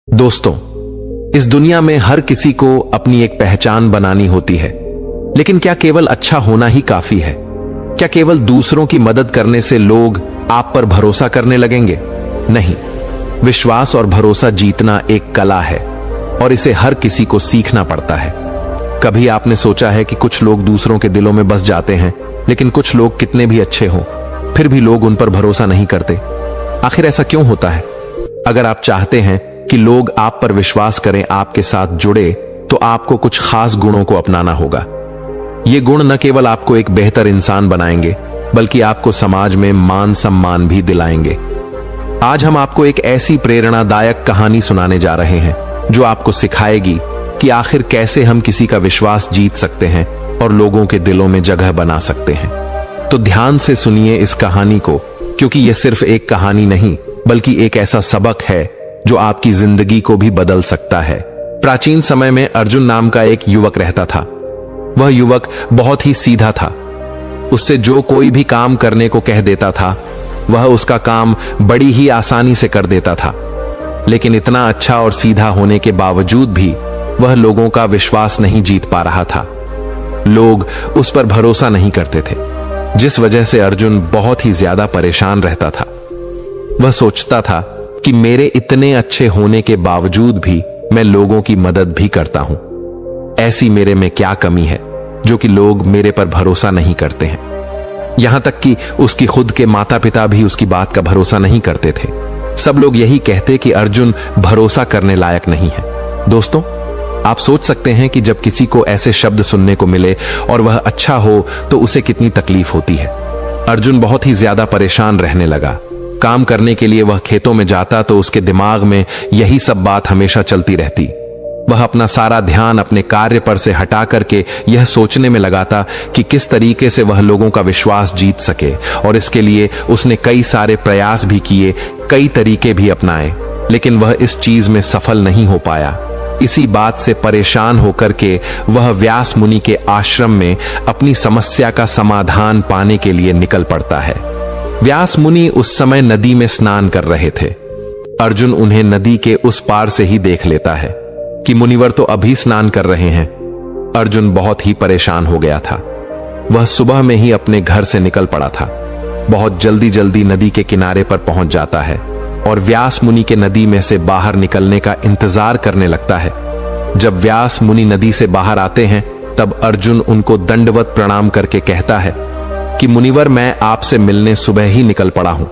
दोस्तों, इस दुनिया में हर किसी को अपनी एक पहचान बनानी होती है, लेकिन क्या केवल अच्छा होना ही काफी है? क्या केवल दूसरों की मदद करने से लोग आप पर भरोसा करने लगेंगे? नहीं, विश्वास और भरोसा जीतना एक कला है और इसे हर किसी को सीखना पड़ता है। कभी आपने सोचा है कि कुछ लोग दूसरों के दिलों में बस जाते हैं, लेकिन कुछ लोग कितने भी अच्छे हों, फिर भी लोग उन पर भरोसा नहीं करते। आखिर ऐसा क्यों होता है? अगर आप चाहते हैं कि लोग आप पर विश्वास करें, आपके साथ जुड़े, तो आपको कुछ खास गुणों को अपनाना होगा। ये गुण न केवल आपको एक बेहतर इंसान बनाएंगे, बल्कि आपको समाज में मान सम्मान भी दिलाएंगे। आज हम आपको एक ऐसी प्रेरणादायक कहानी सुनाने जा रहे हैं जो आपको सिखाएगी कि आखिर कैसे हम किसी का विश्वास जीत सकते हैं और लोगों के दिलों में जगह बना सकते हैं। तो ध्यान से सुनिए इस कहानी को, क्योंकि यह सिर्फ एक कहानी नहीं, बल्कि एक ऐसा सबक है जो आपकी जिंदगी को भी बदल सकता है। प्राचीन समय में अर्जुन नाम का एक युवक रहता था। वह युवक बहुत ही सीधा था। उससे जो कोई भी काम करने को कह देता था, वह उसका काम बड़ी ही आसानी से कर देता था। लेकिन इतना अच्छा और सीधा होने के बावजूद भी वह लोगों का विश्वास नहीं जीत पा रहा था। लोग उस पर भरोसा नहीं करते थे, जिस वजह से अर्जुन बहुत ही ज्यादा परेशान रहता था। वह सोचता था कि मेरे इतने अच्छे होने के बावजूद भी मैं लोगों की मदद भी करता हूं। ऐसी मेरे में क्या कमी है जो कि लोग मेरे पर भरोसा नहीं करते हैं? यहां तक कि उसकी खुद के माता पिता भी उसकी बात का भरोसा नहीं करते थे। सब लोग यही कहते कि अर्जुन भरोसा करने लायक नहीं है। दोस्तों, आप सोच सकते हैं कि जब किसी को ऐसे शब्द सुनने को मिले और वह अच्छा हो तो उसे कितनी तकलीफ होती है। अर्जुन बहुत ही ज्यादा परेशान रहने लगा। काम करने के लिए वह खेतों में जाता तो उसके दिमाग में यही सब बात हमेशा चलती रहती। वह अपना सारा ध्यान अपने कार्य पर से हटा करके यह सोचने में लगाता कि किस तरीके से वह लोगों का विश्वास जीत सके, और इसके लिए उसने कई सारे प्रयास भी किए, कई तरीके भी अपनाए, लेकिन वह इस चीज में सफल नहीं हो पाया। इसी बात से परेशान होकर के वह व्यास मुनि के आश्रम में अपनी समस्या का समाधान पाने के लिए निकल पड़ता है। व्यास मुनि उस समय नदी में स्नान कर रहे थे। अर्जुन उन्हें नदी के उस पार से ही देख लेता है कि मुनिवर तो अभी स्नान कर रहे हैं। अर्जुन बहुत ही परेशान हो गया था। वह सुबह में ही अपने घर से निकल पड़ा था। बहुत जल्दी जल्दी नदी के किनारे पर पहुंच जाता है और व्यास मुनि के नदी में से बाहर निकलने का इंतजार करने लगता है। जब व्यास मुनि नदी से बाहर आते हैं, तब अर्जुन उनको दंडवत प्रणाम करके कहता है कि मुनिवर, मैं आपसे मिलने सुबह ही निकल पड़ा हूं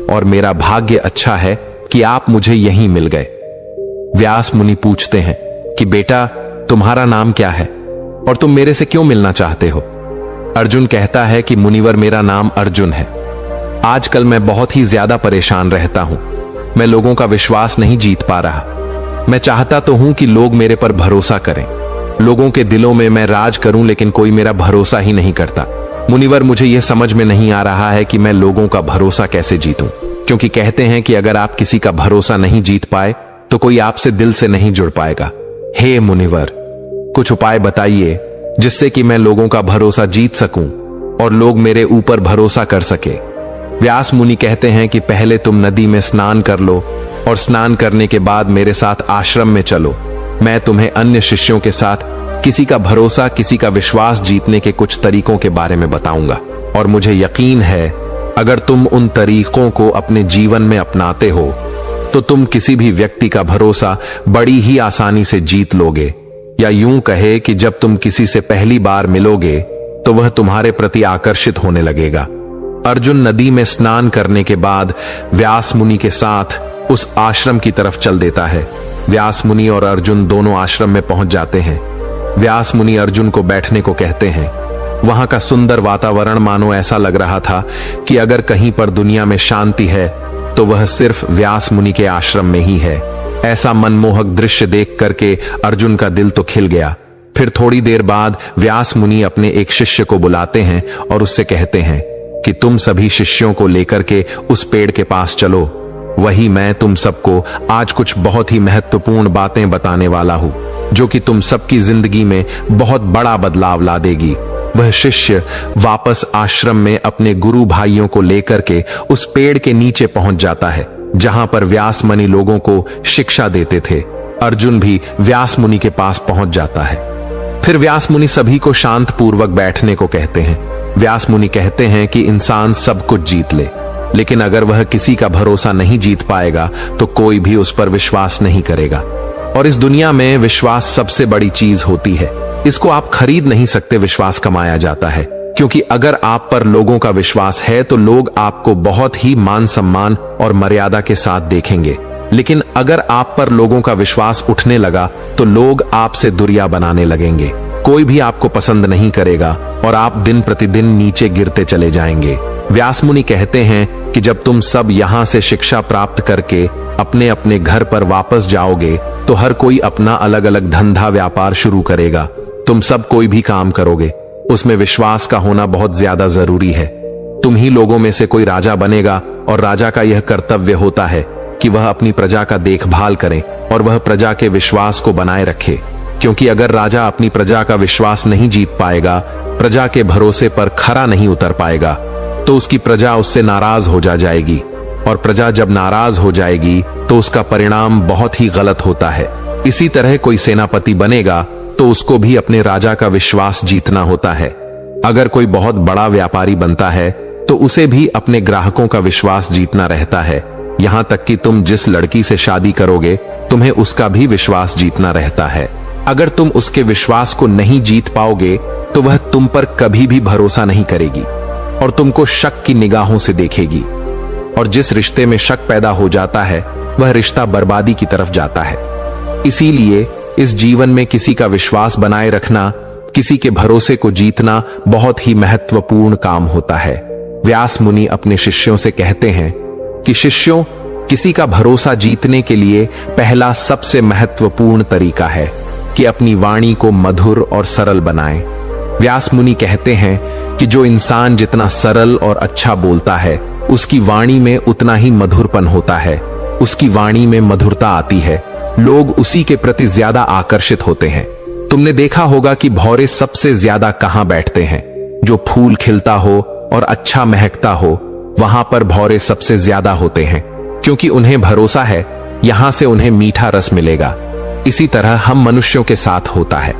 और मेरा भाग्य अच्छा है कि आप मुझे यहीं मिल गए। व्यास मुनि पूछते हैं कि बेटा, तुम्हारा नाम क्या है और तुम मेरे से क्यों मिलना चाहते हो? अर्जुन कहता है कि मुनिवर, मेरा नाम अर्जुन है। आजकल मैं बहुत ही ज्यादा परेशान रहता हूं। मैं लोगों का विश्वास नहीं जीत पा रहा। मैं चाहता तो हूं कि लोग मेरे पर भरोसा करें, लोगों के दिलों में मैं राज करूं, लेकिन कोई मेरा भरोसा ही नहीं करता। मुनिवर, मुझे यह समझ में नहीं आ रहा है कि मैं लोगों का भरोसा कैसे जीतूं, क्योंकि कहते हैं कि अगर आप किसी का भरोसा नहीं जीत पाए तो कोई आपसे दिल से नहीं जुड़ पाएगा। हे मुनिवर, कुछ उपाय बताइए जिससे कि मैं लोगों का भरोसा जीत सकूं और लोग मेरे ऊपर भरोसा कर सके। व्यास मुनि कहते हैं कि पहले तुम नदी में स्नान कर लो और स्नान करने के बाद मेरे साथ आश्रम में चलो। मैं तुम्हें अन्य शिष्यों के साथ किसी का भरोसा, किसी का विश्वास जीतने के कुछ तरीकों के बारे में बताऊंगा, और मुझे यकीन है अगर तुम उन तरीकों को अपने जीवन में अपनाते हो तो तुम किसी भी व्यक्ति का भरोसा बड़ी ही आसानी से जीत लोगे। या यूं कहे कि जब तुम किसी से पहली बार मिलोगे तो वह तुम्हारे प्रति आकर्षित होने लगेगा। अर्जुन नदी में स्नान करने के बाद व्यास मुनि के साथ उस आश्रम की तरफ चल देता है। व्यास मुनि और अर्जुन दोनों आश्रम में पहुंच जाते हैं। व्यास मुनि अर्जुन को बैठने को कहते हैं। वहां का सुंदर वातावरण मानो ऐसा लग रहा था कि अगर कहीं पर दुनिया में शांति है तो वह सिर्फ व्यास मुनि के आश्रम में ही है। ऐसा मनमोहक दृश्य देख करके अर्जुन का दिल तो खिल गया। फिर थोड़ी देर बाद व्यास मुनि अपने एक शिष्य को बुलाते हैं और उससे कहते हैं कि तुम सभी शिष्यों को लेकर के उस पेड़ के पास चलो। वही मैं तुम सबको आज कुछ बहुत ही महत्वपूर्ण बातें बताने वाला हूं, जो कि तुम सबकी जिंदगी में बहुत बड़ा बदलाव ला देगी। वह शिष्य वापस आश्रम में अपने गुरु भाइयों को लेकर के उस पेड़ के नीचे पहुंच जाता है। जहां पर व्यास मुनि लोगों को शिक्षा देते थे, अर्जुन भी व्यास मुनि के पास पहुंच जाता है। फिर व्यास मुनि सभी को शांत पूर्वक बैठने को कहते हैं। व्यास मुनि कहते हैं कि इंसान सब कुछ जीत ले, लेकिन अगर वह किसी का भरोसा नहीं जीत पाएगा तो कोई भी उस पर विश्वास नहीं करेगा। और इस दुनिया में विश्वास सबसे बड़ी चीज होती है। इसको आप खरीद नहीं सकते, विश्वास कमाया जाता है। क्योंकि अगर आप पर लोगों का विश्वास है तो लोग आपको बहुत ही मान सम्मान और मर्यादा के साथ देखेंगे, लेकिन अगर आप पर लोगों का विश्वास उठने लगा तो लोग आपसे दूरियां बनाने लगेंगे। कोई भी आपको पसंद नहीं करेगा और आप दिन प्रतिदिन नीचे गिरते चले जाएंगे। व्यास मुनि कहते हैं कि जब तुम सब यहां से शिक्षा प्राप्त करके अपने अपने घर पर वापस जाओगे तो हर कोई अपना अलग अलग धंधा व्यापार शुरू करेगा। तुम सब कोई भी काम करोगे, उसमें विश्वास का होना बहुत ज्यादा जरूरी है। तुम ही लोगों में से कोई राजा बनेगा और राजा का यह कर्तव्य होता है कि वह अपनी प्रजा का देखभाल करे और वह प्रजा के विश्वास को बनाए रखे। क्योंकि अगर राजा अपनी प्रजा का विश्वास नहीं जीत पाएगा, प्रजा के भरोसे पर खरा नहीं उतर पाएगा, तो उसकी प्रजा उससे नाराज हो जाएगी। और प्रजा जब नाराज हो जाएगी तो उसका परिणाम बहुत ही गलत होता है। इसी तरह कोई सेनापति बनेगा तो उसको भी अपने राजा का विश्वास जीतना होता है। अगर कोई बहुत बड़ा व्यापारी बनता है तो उसे भी अपने ग्राहकों का विश्वास जीतना रहता है। यहां तक कि तुम जिस लड़की से शादी करोगे तुम्हें उसका भी विश्वास जीतना रहता है। अगर तुम उसके विश्वास को नहीं जीत पाओगे तो वह तुम पर कभी भी भरोसा नहीं करेगी और तुमको शक की निगाहों से देखेगी। और जिस रिश्ते में शक पैदा हो जाता है वह रिश्ता बर्बादी की तरफ जाता है। इसीलिए इस जीवन में किसी का विश्वास बनाए रखना, किसी के भरोसे को जीतना बहुत ही महत्वपूर्ण काम होता है। व्यास मुनि अपने शिष्यों से कहते हैं कि शिष्यों, किसी का भरोसा जीतने के लिए पहला सबसे महत्वपूर्ण तरीका है कि अपनी वाणी को मधुर और सरल बनाएं। व्यास मुनि कहते हैं कि जो इंसान जितना सरल और अच्छा बोलता है उसकी वाणी में उतना ही मधुरपन होता है, उसकी वाणी में मधुरता आती है, लोग उसी के प्रति ज्यादा आकर्षित होते हैं। तुमने देखा होगा कि भौरे सबसे ज्यादा कहां बैठते हैं? जो फूल खिलता हो और अच्छा महकता हो वहां पर भौरे सबसे ज्यादा होते हैं, क्योंकि उन्हें भरोसा है यहां से उन्हें मीठा रस मिलेगा। इसी तरह हम मनुष्यों के साथ होता है,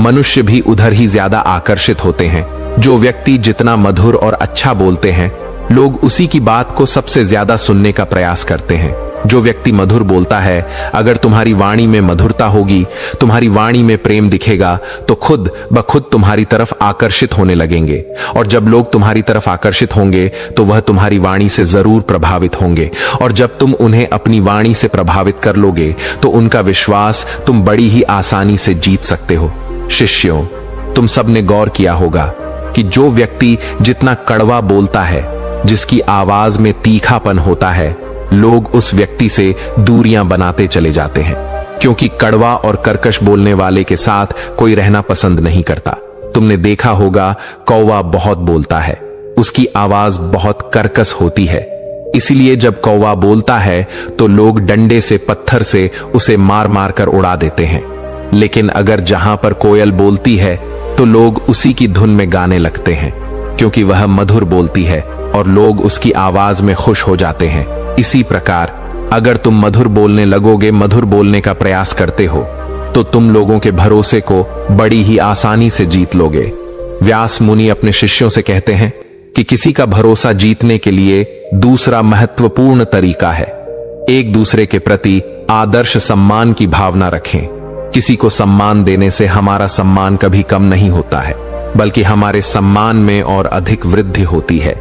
मनुष्य भी उधर ही ज्यादा आकर्षित होते हैं। जो व्यक्ति जितना मधुर और अच्छा बोलते हैं लोग उसी की बात को सबसे ज्यादा सुनने का प्रयास करते हैं। जो व्यक्ति मधुर बोलता है, अगर तुम्हारी वाणी में मधुरता होगी, तुम्हारी वाणी में प्रेम दिखेगा तो खुद ब खुद तुम्हारी तरफ आकर्षित होने लगेंगे। और जब लोग तुम्हारी तरफ आकर्षित होंगे तो वह तुम्हारी वाणी से जरूर प्रभावित होंगे। और जब तुम उन्हें अपनी वाणी से प्रभावित कर लोगे तो उनका विश्वास तुम बड़ी ही आसानी से जीत सकते हो। शिष्यों, तुम सबने गौर किया होगा कि जो व्यक्ति जितना कड़वा बोलता है, जिसकी आवाज में तीखापन होता है, लोग उस व्यक्ति से दूरियां बनाते चले जाते हैं। क्योंकि कड़वा और कर्कश बोलने वाले के साथ कोई रहना पसंद नहीं करता। तुमने देखा होगा कौवा बहुत बोलता है, उसकी आवाज बहुत कर्कश होती है। इसलिए जब कौवा बोलता है तो लोग डंडे से, पत्थर से उसे मार मार कर उड़ा देते हैं। लेकिन अगर जहां पर कोयल बोलती है तो लोग उसी की धुन में गाने लगते हैं, क्योंकि वह मधुर बोलती है और लोग उसकी आवाज में खुश हो जाते हैं। इसी प्रकार अगर तुम मधुर बोलने लगोगे, मधुर बोलने का प्रयास करते हो, तो तुम लोगों के भरोसे को बड़ी ही आसानी से जीत लोगे। व्यास मुनि अपने शिष्यों से कहते हैं कि किसी का भरोसा जीतने के लिए दूसरा महत्वपूर्ण तरीका है, एक दूसरे के प्रति आदर्श सम्मान की भावना रखें। किसी को सम्मान देने से हमारा सम्मान कभी कम नहीं होता है, बल्कि हमारे सम्मान में और अधिक वृद्धि होती है।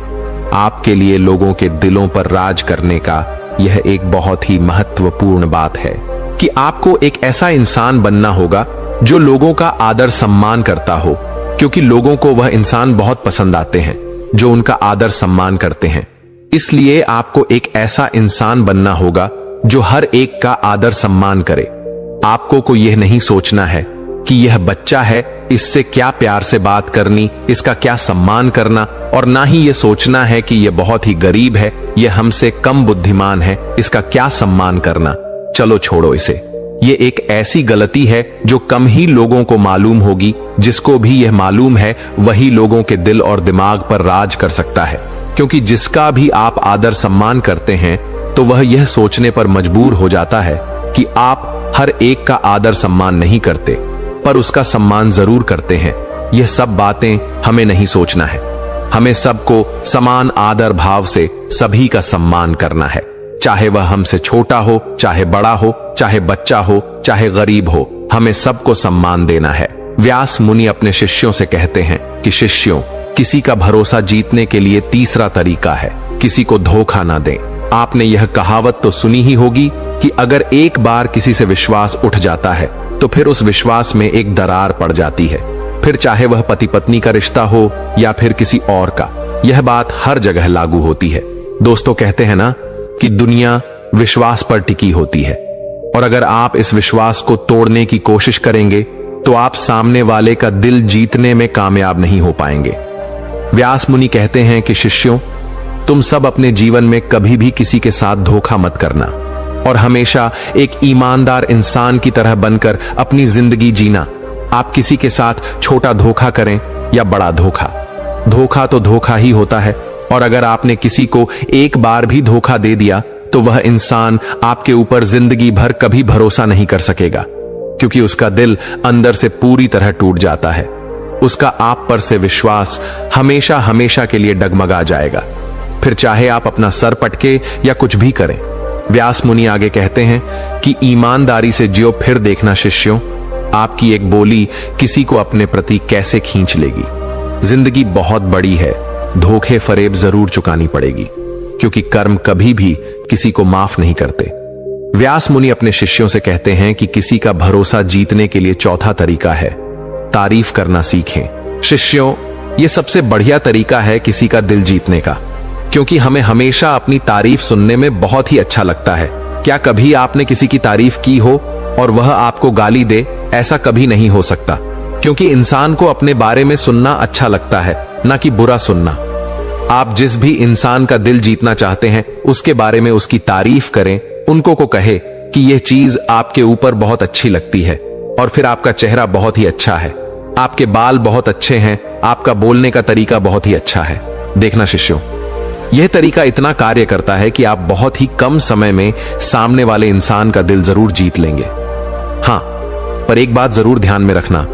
आपके लिए लोगों के दिलों पर राज करने का यह एक बहुत ही महत्वपूर्ण बात है कि आपको एक ऐसा इंसान बनना होगा जो लोगों का आदर सम्मान करता हो, क्योंकि लोगों को वह इंसान बहुत पसंद आते हैं जो उनका आदर सम्मान करते हैं। इसलिए आपको एक ऐसा इंसान बनना होगा जो हर एक का आदर सम्मान करे। आपको को यह नहीं सोचना है कि यह बच्चा है, इससे क्या प्यार से बात करनी, इसका क्या सम्मान करना, और ना ही यह सोचना है कि यह बहुत ही गरीब है, यह हमसे कम बुद्धिमान है, इसका क्या सम्मान करना। चलो छोड़ो इसे। यह एक ऐसी गलती है जो कम ही लोगों को मालूम होगी। जिसको भी यह मालूम है वही लोगों के दिल और दिमाग पर राज कर सकता है। क्योंकि जिसका भी आप आदर सम्मान करते हैं तो वह यह सोचने पर मजबूर हो जाता है कि आप हर एक का आदर सम्मान नहीं करते, पर उसका सम्मान जरूर करते हैं। यह सब बातें हमें नहीं सोचना है। हमें सबको समान आदर भाव से सभी का सम्मान करना है, चाहे वह हमसे छोटा हो, चाहे बड़ा हो, चाहे बच्चा हो, चाहे गरीब हो, हमें सबको सम्मान देना है। व्यास मुनि अपने शिष्यों से कहते हैं कि शिष्यों, किसी का भरोसा जीतने के लिए तीसरा तरीका है, किसी को धोखा ना दें। आपने यह कहावत तो सुनी ही होगी कि अगर एक बार किसी से विश्वास उठ जाता है तो फिर उस विश्वास में एक दरार पड़ जाती है, फिर चाहे वह पति पत्नी का रिश्ता हो या फिर किसी और का। यह बात हर जगह लागू होती है। दोस्तों, कहते हैं ना कि दुनिया विश्वास पर टिकी होती है, और अगर आप इस विश्वास को तोड़ने की कोशिश करेंगे तो आप सामने वाले का दिल जीतने में कामयाब नहीं हो पाएंगे। व्यास मुनि कहते हैं कि शिष्यों, तुम सब अपने जीवन में कभी भी किसी के साथ धोखा मत करना और हमेशा एक ईमानदार इंसान की तरह बनकर अपनी जिंदगी जीना। आप किसी के साथ छोटा धोखा करें या बड़ा धोखा, धोखा तो धोखा ही होता है। और अगर आपने किसी को एक बार भी धोखा दे दिया तो वह इंसान आपके ऊपर जिंदगी भर कभी भरोसा नहीं कर सकेगा, क्योंकि उसका दिल अंदर से पूरी तरह टूट जाता है। उसका आप पर से विश्वास हमेशा हमेशा के लिए डगमगा जाएगा, फिर चाहे आप अपना सर पटके या कुछ भी करें। व्यास मुनि आगे कहते हैं कि ईमानदारी से जियो, फिर देखना शिष्यों, आपकी एक बोली किसी को अपने प्रति कैसे खींच लेगी। जिंदगी बहुत बड़ी है, धोखे फरेब जरूर चुकानी पड़ेगी, क्योंकि कर्म कभी भी किसी को माफ नहीं करते। व्यास मुनि अपने शिष्यों से कहते हैं कि किसी का भरोसा जीतने के लिए चौथा तरीका है, तारीफ करना सीखें। शिष्यों, यह सबसे बढ़िया तरीका है किसी का दिल जीतने का, क्योंकि हमें हमेशा अपनी तारीफ सुनने में बहुत ही अच्छा लगता है। क्या कभी आपने किसी की तारीफ की हो और वह आपको गाली दे? ऐसा कभी नहीं हो सकता, क्योंकि इंसान को अपने बारे में सुनना अच्छा लगता है, ना कि बुरा सुनना। आप जिस भी इंसान का दिल जीतना चाहते हैं उसके बारे में उसकी तारीफ करें, उनको को कहे कि यह चीज आपके ऊपर बहुत अच्छी लगती है, और फिर आपका चेहरा बहुत ही अच्छा है, आपके बाल बहुत अच्छे हैं, आपका बोलने का तरीका बहुत ही अच्छा है। देखना शिष्यों, यह तरीका इतना कार्य करता है कि आप बहुत ही कम समय में सामने वाले इंसान का दिल जरूर जीत लेंगे। हां, पर एक बात जरूर ध्यान में रखना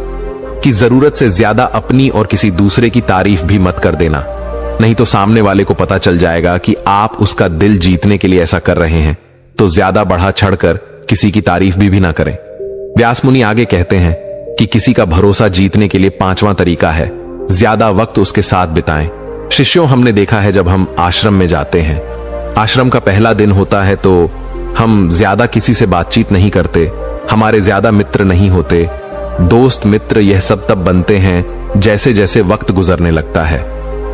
कि जरूरत से ज्यादा अपनी और किसी दूसरे की तारीफ भी मत कर देना, नहीं तो सामने वाले को पता चल जाएगा कि आप उसका दिल जीतने के लिए ऐसा कर रहे हैं, तो ज्यादा बढ़ा चढ़कर किसी की तारीफ भी ना करें। व्यास मुनि आगे कहते हैं कि किसी का भरोसा जीतने के लिए पांचवा तरीका है, ज्यादा वक्त उसके साथ बिताएं। शिष्यों, हमने देखा है जब हम आश्रम में जाते हैं, आश्रम का पहला दिन होता है तो हम ज्यादा किसी से बातचीत नहीं करते, हमारे ज्यादा मित्र नहीं होते। दोस्त मित्र यह सब तब बनते हैं जैसे जैसे वक्त गुजरने लगता है,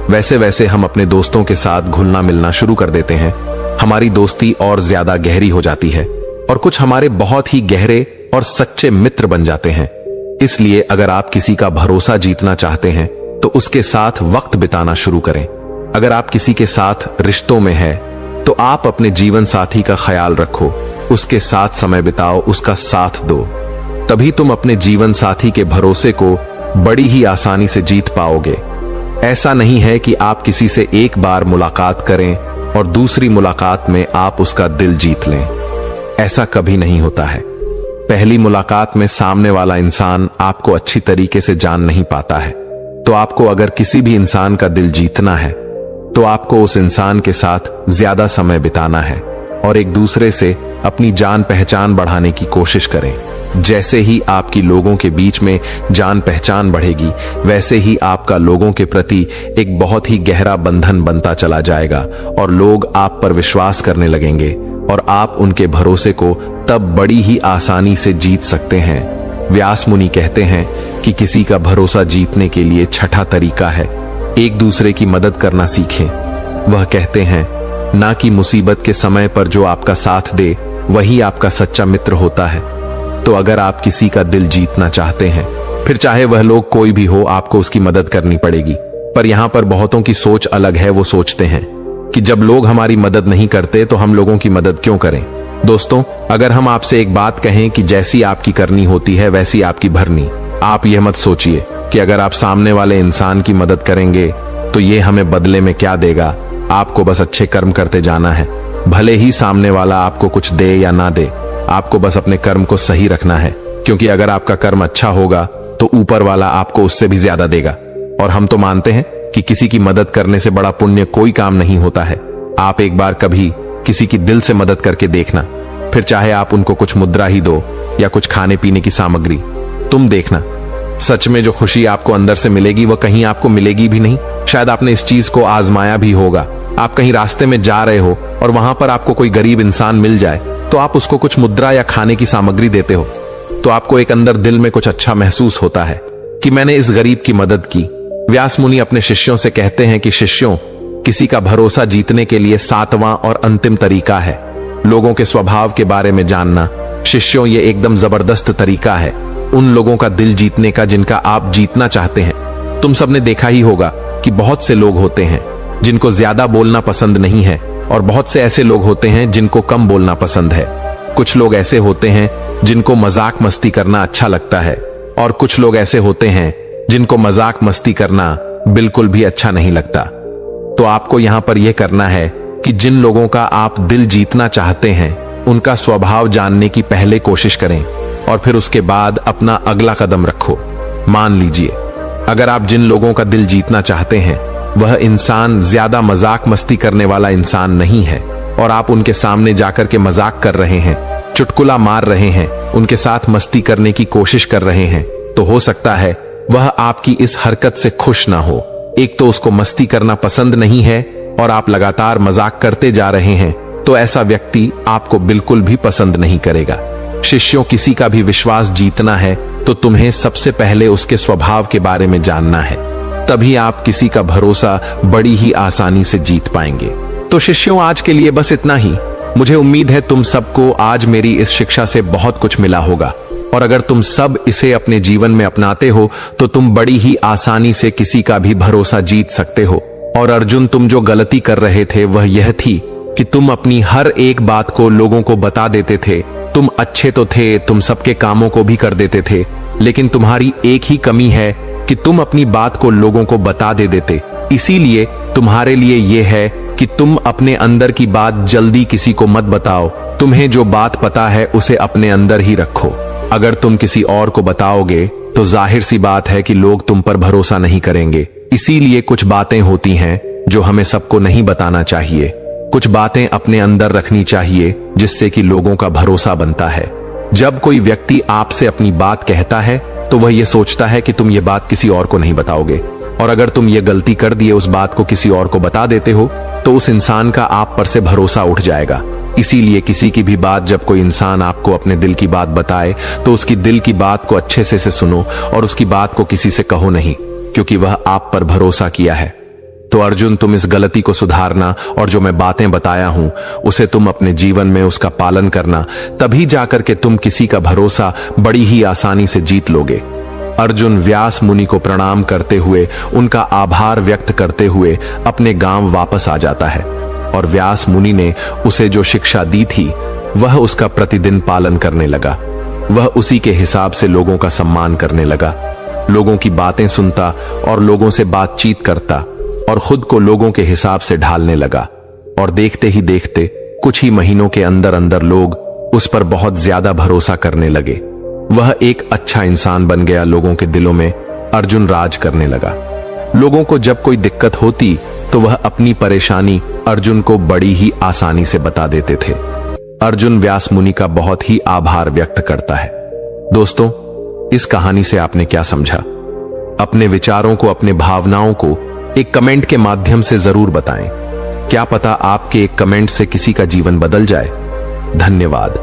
वैसे वैसे हम अपने दोस्तों के साथ घुलना मिलना शुरू कर देते हैं। हमारी दोस्ती और ज्यादा गहरी हो जाती है और कुछ हमारे बहुत ही गहरे और सच्चे मित्र बन जाते हैं। इसलिए अगर आप किसी का भरोसा जीतना चाहते हैं तो उसके साथ वक्त बिताना शुरू करें। अगर आप किसी के साथ रिश्तों में हैं तो आप अपने जीवन साथी का ख्याल रखो, उसके साथ समय बिताओ, उसका साथ दो, तभी तुम अपने जीवन साथी के भरोसे को बड़ी ही आसानी से जीत पाओगे। ऐसा नहीं है कि आप किसी से एक बार मुलाकात करें और दूसरी मुलाकात में आप उसका दिल जीत लें, ऐसा कभी नहीं होता है। पहली मुलाकात में सामने वाला इंसान आपको अच्छी तरीके से जान नहीं पाता है, तो आपको अगर किसी भी इंसान का दिल जीतना है तो आपको उस इंसान के साथ ज्यादा समय बिताना है और एक दूसरे से अपनी जान पहचान बढ़ाने की कोशिश करें। जैसे ही आपकी लोगों के बीच में जान पहचान बढ़ेगी, वैसे ही आपका लोगों के प्रति एक बहुत ही गहरा बंधन बनता चला जाएगा और लोग आप पर विश्वास करने लगेंगे और आप उनके भरोसे को तब बड़ी ही आसानी से जीत सकते हैं। व्यास मुनि कहते हैं कि किसी का भरोसा जीतने के लिए छठा तरीका है, एक दूसरे की मदद करना सीखें। वह कहते हैं, ना कि मुसीबत के समय पर जो आपका साथ दे वही आपका सच्चा मित्र होता है। तो अगर आप किसी का दिल जीतना चाहते हैं, फिर चाहे वह लोग कोई भी हो, आपको उसकी मदद करनी पड़ेगी। पर यहां पर बहुतों की सोच अलग है। वो सोचते हैं कि जब लोग हमारी मदद नहीं करते तो हम लोगों की मदद क्यों करें। दोस्तों, अगर हम आपसे एक बात कहें कि जैसी आपकी करनी होती है वैसी आपकी भरनी, आप यह मत सोचिए कि अगर आप सामने वाले इंसान की मदद करेंगे तो ये हमें बदले में क्या देगा। आपको बस अच्छे कर्म करते जाना है। भले ही सामने वाला आपको कुछ दे या ना दे, आपको बस अपने कर्म को सही रखना है, क्योंकि अगर आपका कर्म अच्छा होगा तो ऊपर वाला आपको उससे भी ज्यादा देगा। और हम तो मानते हैं कि किसी की मदद करने से बड़ा पुण्य कोई काम नहीं होता है। आप एक बार कभी किसी की दिल से मदद करके देखना, फिर चाहे आप उनको कुछ मुद्रा ही दो या कुछ खाने पीने की सामग्री, तुम देखना सच में जो खुशी आपको अंदर से मिलेगी वह कहीं आपको मिलेगी भी नहीं। शायद आपने इस चीज को आजमाया भी होगा। आप कहीं रास्ते में जा रहे हो और वहां पर आपको कोई गरीब इंसान मिल जाए तो आप उसको कुछ मुद्रा या खाने की सामग्री देते हो, तो आपको एक अंदर दिल में कुछ अच्छा महसूस होता है कि मैंने इस गरीब की मदद की। व्यास मुनि अपने शिष्यों से कहते हैं कि शिष्यों, किसी का भरोसा जीतने के लिए 7वां और अंतिम तरीका है लोगों के स्वभाव के बारे में जानना। शिष्यों, ये एकदम जबरदस्त तरीका है उन लोगों का दिल जीतने का जिनका आप जीतना चाहते हैं। तुम सबने देखा ही होगा कि बहुत से लोग होते हैं जिनको ज्यादा बोलना पसंद नहीं है, और बहुत से ऐसे लोग होते हैं जिनको कम बोलना पसंद है। कुछ लोग ऐसे होते हैं जिनको मजाक मस्ती करना अच्छा लगता है, और कुछ लोग ऐसे होते हैं जिनको मजाक मस्ती करना बिल्कुल भी अच्छा नहीं लगता। तो आपको यहां पर यह करना है कि जिन लोगों का आप दिल जीतना चाहते हैं उनका स्वभाव जानने की पहले कोशिश करें, और फिर उसके बाद अपना अगला कदम रखो। मान लीजिए अगर आप जिन लोगों का दिल जीतना चाहते हैं वह इंसान ज्यादा मजाक मस्ती करने वाला इंसान नहीं है, और आप उनके सामने जाकर के मजाक कर रहे हैं, चुटकुला मार रहे हैं, उनके साथ मस्ती करने की कोशिश कर रहे हैं, तो हो सकता है वह आपकी इस हरकत से खुश ना हो। एक तो उसको मस्ती करना पसंद नहीं है और आप लगातार मजाक करते जा रहे हैं, तो ऐसा व्यक्ति आपको बिल्कुल भी पसंद नहीं करेगा। शिष्यों, किसी का भी विश्वास जीतना है तो तुम्हें सबसे पहले उसके स्वभाव के बारे में जानना है, तभी आप किसी का भरोसा बड़ी ही आसानी से जीत पाएंगे। तो शिष्यों, आज के लिए बस इतना ही। मुझे उम्मीद है तुम सबको आज मेरी इस शिक्षा से बहुत कुछ मिला होगा, और अगर तुम सब इसे अपने जीवन में अपनाते हो तो तुम बड़ी ही आसानी से किसी का भी भरोसा जीत सकते हो। और अर्जुन, तुम जो गलती कर रहे थे वह यह थी कि तुम अपनी हर एक बात को लोगों को बता देते थे। तुम अच्छे तो थे, तुम सबके कामों को भी कर देते थे, लेकिन तुम्हारी एक ही कमी है कि तुम अपनी बात को लोगों को बता देते। इसीलिए तुम्हारे लिए यह है कि तुम अपने अंदर की बात जल्दी किसी को मत बताओ। तुम्हें जो बात पता है उसे अपने अंदर ही रखो। अगर तुम किसी और को बताओगे तो जाहिर सी बात है कि लोग तुम पर भरोसा नहीं करेंगे। इसीलिए कुछ बातें होती हैं जो हमें सबको नहीं बताना चाहिए। कुछ बातें अपने अंदर रखनी चाहिए जिससे कि लोगों का भरोसा बनता है। जब कोई व्यक्ति आपसे अपनी बात कहता है तो वह यह सोचता है कि तुम ये बात किसी और को नहीं बताओगे, और अगर तुम ये गलती कर दिए उस बात को किसी और को बता देते हो तो उस इंसान का आप पर से भरोसा उठ जाएगा। इसीलिए किसी की भी बात, जब कोई इंसान आपको अपने दिल की बात बताए तो उसकी दिल की बात को अच्छे से सुनो, और उसकी बात को किसी से कहो नहीं, क्योंकि वह आप पर भरोसा किया है। तो अर्जुन, तुम इस गलती को सुधारना, और जो मैं बातें बताया हूं उसे तुम अपने जीवन में उसका पालन करना, तभी जाकर के तुम किसी का भरोसा बड़ी ही आसानी से जीत लोगे। अर्जुन व्यास मुनि को प्रणाम करते हुए, उनका आभार व्यक्त करते हुए अपने गांव वापस आ जाता है, और व्यास मुनि ने उसे जो शिक्षा दी थी वह उसका प्रतिदिन पालन करने लगा। वह उसी के हिसाब से लोगों का सम्मान करने लगा, लोगों की बातें सुनता और लोगों से बातचीत करता, और खुद को लोगों के हिसाब से ढालने लगा। और देखते ही देखते कुछ ही महीनों के अंदर अंदर लोग उस पर बहुत ज्यादा भरोसा करने लगे। वह एक अच्छा इंसान बन गया लोगों के दिलों में। अर्जुन राज करने लगा। लोगों को जब कोई दिक्कत होती तो वह अपनी परेशानी अर्जुन को बड़ी ही आसानी से बता देते थे। अर्जुन व्यास मुनि का बहुत ही आभार व्यक्त करता है। दोस्तों, इस कहानी से आपने क्या समझा? अपने विचारों को, अपने भावनाओं को एक कमेंट के माध्यम से जरूर बताएं। क्या पता आपके एक कमेंट से किसी का जीवन बदल जाए। धन्यवाद।